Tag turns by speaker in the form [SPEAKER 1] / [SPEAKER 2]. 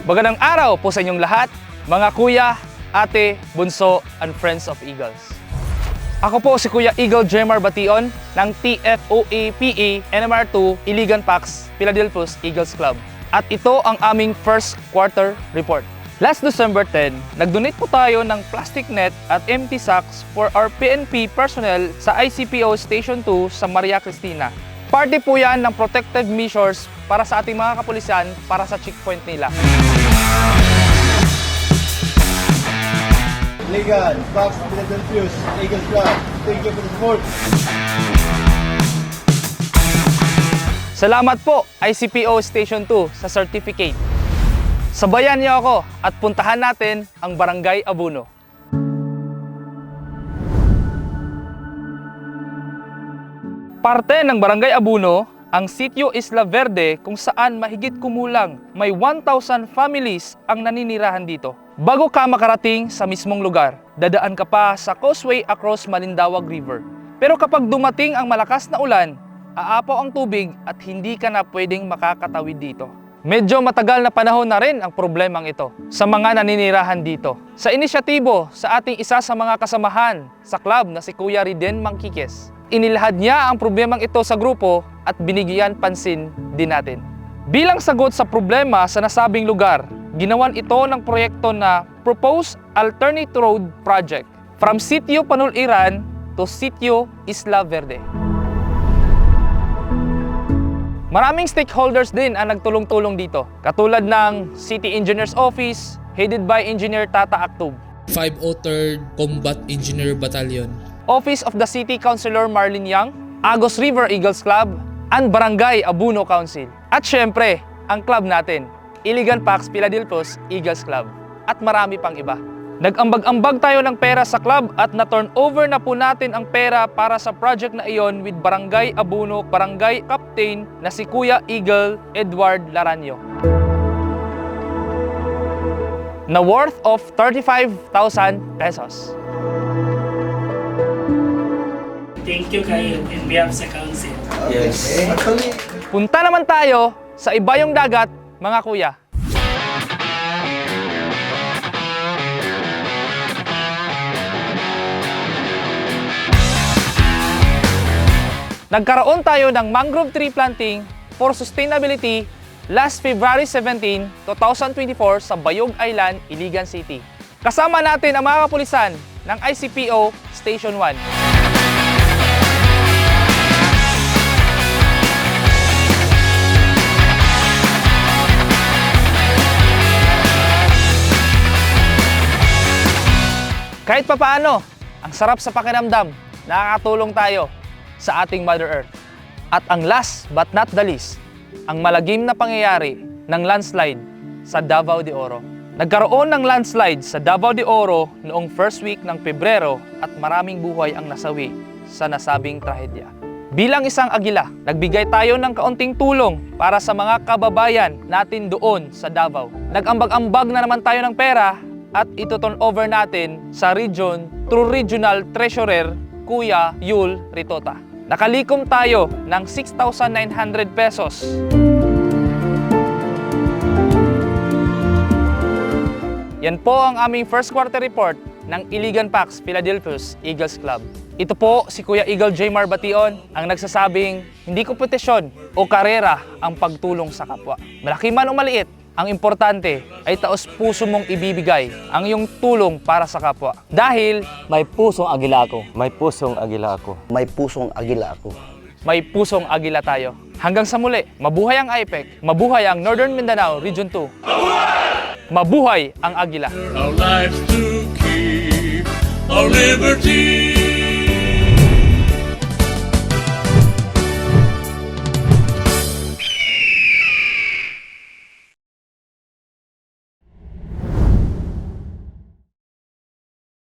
[SPEAKER 1] Magandang araw po sa inyong lahat, mga kuya, ate, bunso, and friends of Eagles. Ako po si Kuya Eagle Jemar Bation ng TFOA-PA NMR2 Iligan Pax, Philadelphia Eagles Club. At ito ang aming first quarter report. Last December 10, nag-donate po tayo ng plastic net at empty sacks for our PNP personnel sa ICPO Station 2 sa Maria Cristina. Parte po yan ng protective measures para sa ating mga kapulisan para sa checkpoint nila.
[SPEAKER 2] Iligan, Pax, Philadelphia, Eagles Club. Thank you for the support.
[SPEAKER 1] Salamat po ICPO Station 2 sa certificate. Sabayan niyo ako at puntahan natin ang Barangay Abuno. Parte ng Barangay Abuno, ang Sitio Isla Verde kung saan mahigit kumulang may 1,000 families ang naninirahan dito. Bago ka makarating sa mismong lugar, dadaan ka pa sa causeway across Malindaoag River. Pero kapag dumating ang malakas na ulan, aapaw ang tubig at hindi ka na pwedeng makakatawid dito. Medyo matagal na panahon na rin ang problemang ito sa mga naninirahan dito. Sa inisyatibo sa ating isa sa mga kasamahan sa club na si Kuya Riden Mangkikes, inilahad niya ang problemang ito sa grupo at binigyan pansin din natin. Bilang sagot sa problema sa nasabing lugar, ginawan ito ng proyekto na Proposed Alternate Road Project from Sitio Panuliran to Sitio Isla Verde. Maraming stakeholders din ang nagtulong-tulong dito, katulad ng City Engineer's Office, headed by Engineer Tata Actub,
[SPEAKER 3] 503rd Combat Engineer Battalion,
[SPEAKER 1] Office of the City Councilor Marlene Yang, Agos River Eagles Club, and Barangay Abuno Council. At syempre, ang club natin, Iligan Pax Philadelphia Eagles Club, at marami pang iba. Nag-ambag-ambag tayo ng pera sa club at na-turn over na po natin ang pera para sa project na iyon with Barangay Abuno, Barangay Captain na si Kuya Eagle Edward Laranyo, na worth of 35,000 pesos.
[SPEAKER 4] Thank you kayo in behalf sa council.
[SPEAKER 3] Yes.
[SPEAKER 2] Actually,
[SPEAKER 1] Punta naman tayo sa ibayong dagat, mga kuya. Nagkaroon tayo ng mangrove tree planting for sustainability last February 17, 2024 sa Bayog Island, Iligan City. Kasama natin ang mga kapulisan ng ICPO Station 1. Kahit papaano, ang sarap sa pakiramdam, nakakatulong tayo sa ating Mother Earth. At ang last but not the least, ang malagim na pangyayari ng landslide sa Davao de Oro. Nagkaroon ng landslide sa Davao de Oro noong first week ng Pebrero at maraming buhay ang nasawi sa nasabing trahedya. Bilang isang agila, nagbigay tayo ng kaunting tulong para sa mga kababayan natin doon sa Davao. Nag-ambag-ambag na naman tayo ng pera at ito turn over natin sa region through Regional Treasurer Kuya Yul Ritota. Nakalikom tayo ng 6,900 pesos. Yan po ang aming first quarter report ng Iligan Pax Philadelphia Eagles Club. Ito po si Kuya Eagle Jemar Bation ang nagsasabing hindi kompetisyon o karera ang pagtulong sa kapwa. Malaki man o maliit, ang importante ay taos puso mong ibibigay ang iyong tulong para sa kapwa. Dahil
[SPEAKER 5] May pusong agila ako.
[SPEAKER 6] May pusong agila ako.
[SPEAKER 2] may pusong agila ako.
[SPEAKER 1] may pusong agila tayo. Hanggang sa muli, mabuhay ang IPEC, mabuhay ang Northern Mindanao Region 2. Mabuhay ang agila.
[SPEAKER 7] Our lives to keep, our liberty.